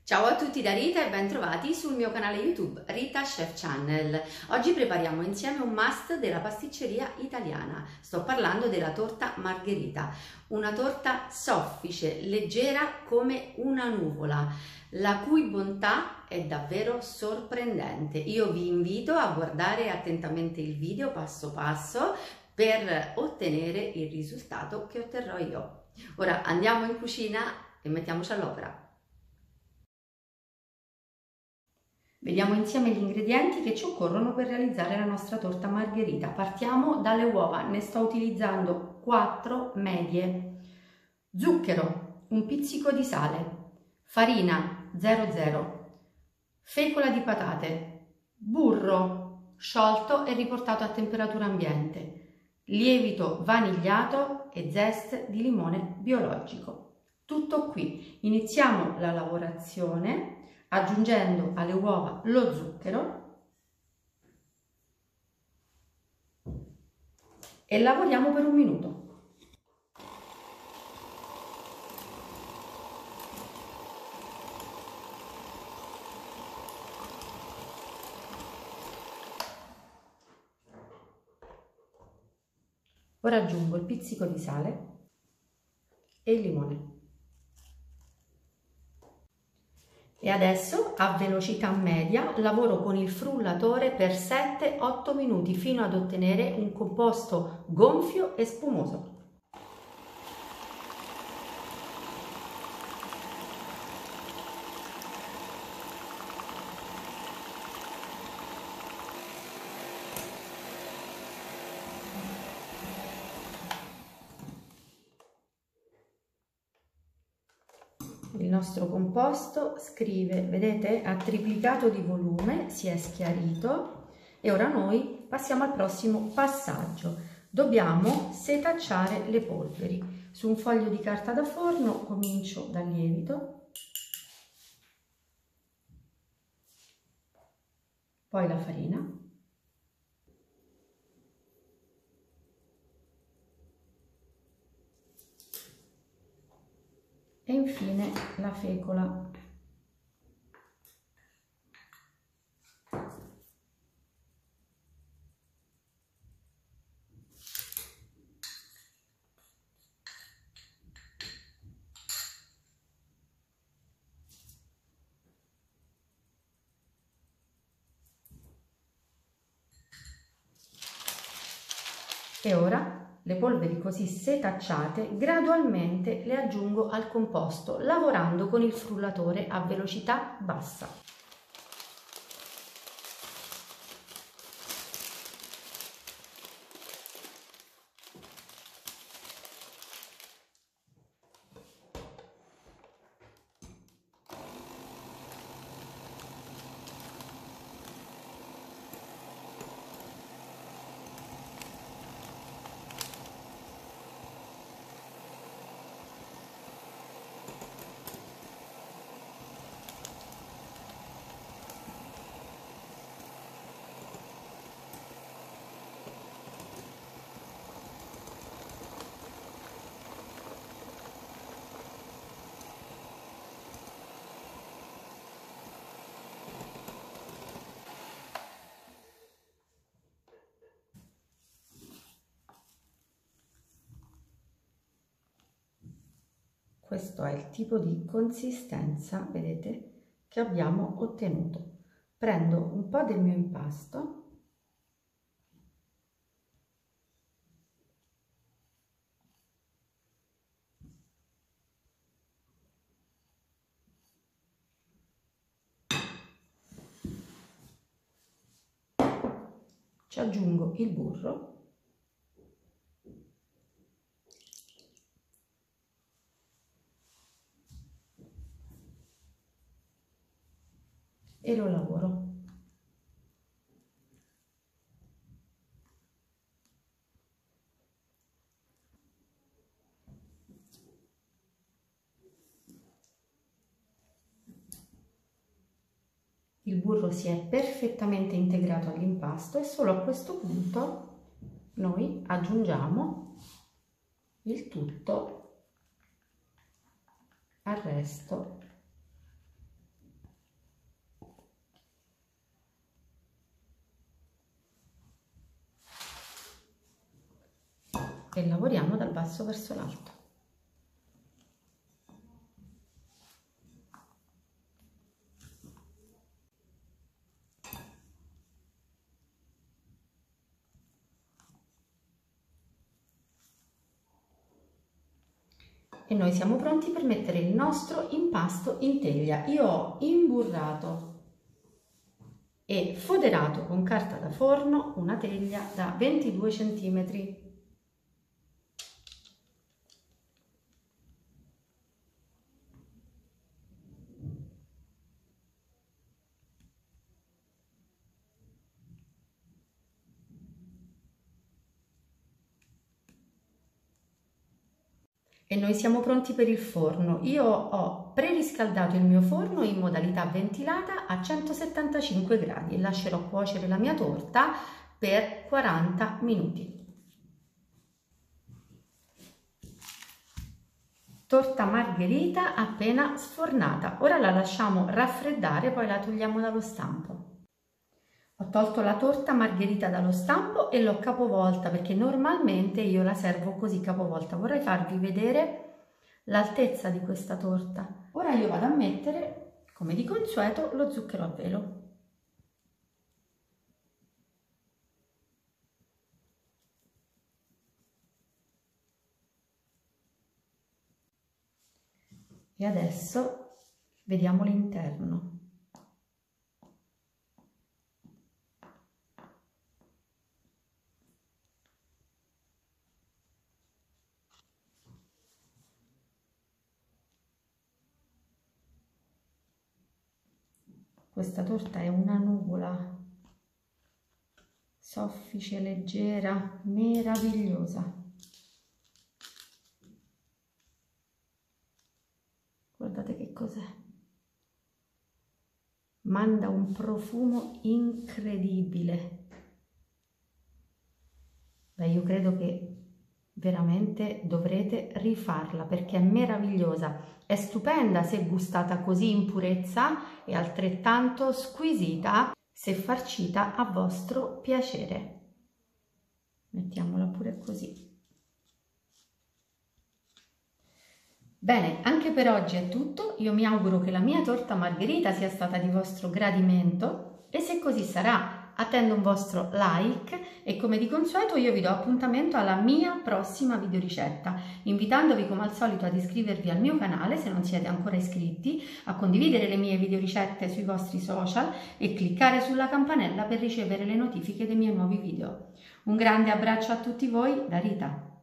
Ciao a tutti da Rita e ben trovati sul mio canale YouTube Rita Chef Channel. Oggi prepariamo insieme un must della pasticceria italiana. Sto parlando della torta margherita, una torta soffice, leggera come una nuvola, la cui bontà è davvero sorprendente. Io vi invito a guardare attentamente il video passo passo per ottenere il risultato che otterrò io. Ora andiamo in cucina e mettiamoci all'opera. Vediamo insieme gli ingredienti che ci occorrono per realizzare la nostra torta margherita. Partiamo dalle uova, ne sto utilizzando 4 medie, zucchero, un pizzico di sale, farina 00, fecola di patate, burro sciolto e riportato a temperatura ambiente, lievito vanigliato e zest di limone biologico. Tutto qui. Iniziamo la lavorazione aggiungendo alle uova lo zucchero e lavoriamo per un minuto. Ora aggiungo il pizzico di sale e il limone. E adesso a velocità media lavoro con il frullatore per 7-8 minuti fino ad ottenere un composto gonfio e spumoso. Il nostro composto scrive, vedete, ha triplicato di volume, si è schiarito e ora noi passiamo al prossimo passaggio. Dobbiamo setacciare le polveri. Su un foglio di carta da forno comincio dal lievito, poi la farina, e infine la fecola. E ora le polveri così setacciate gradualmente le aggiungo al composto lavorando con il frullatore a velocità bassa. Questo è il tipo di consistenza, vedete, che abbiamo ottenuto. Prendo un po' del mio impasto ci aggiungo il burro e lo lavoro. Il burro si è perfettamente integrato all'impasto e solo a questo punto noi aggiungiamo il tutto al resto e lavoriamo dal basso verso l'alto. E noi siamo pronti per mettere il nostro impasto in teglia. Io ho imburrato e foderato con carta da forno una teglia da 22 cm. E noi siamo pronti per il forno. Io ho preriscaldato il mio forno in modalità ventilata a 175 gradi e lascerò cuocere la mia torta per 40 minuti. Torta margherita appena sfornata. Ora la lasciamo raffreddare, poi la togliamo dallo stampo. Ho tolto la torta margherita dallo stampo e l'ho capovolta perché normalmente io la servo così capovolta. Vorrei farvi vedere l'altezza di questa torta. Ora io vado a mettere, come di consueto, lo zucchero a velo. E adesso vediamo l'interno. Questa torta è una nuvola, soffice, leggera, meravigliosa. Guardate che cos'è. Manda un profumo incredibile. Beh, io credo che veramente dovrete rifarla perché è meravigliosa. È stupenda se gustata così in purezza e altrettanto squisita se farcita a vostro piacere. Mettiamola pure così. Bene, anche per oggi è tutto. Io mi auguro che la mia torta margherita sia stata di vostro gradimento e se così sarà attendo un vostro like e come di consueto io vi do appuntamento alla mia prossima videoricetta, invitandovi come al solito ad iscrivervi al mio canale se non siete ancora iscritti, a condividere le mie videoricette sui vostri social e cliccare sulla campanella per ricevere le notifiche dei miei nuovi video. Un grande abbraccio a tutti voi da Rita.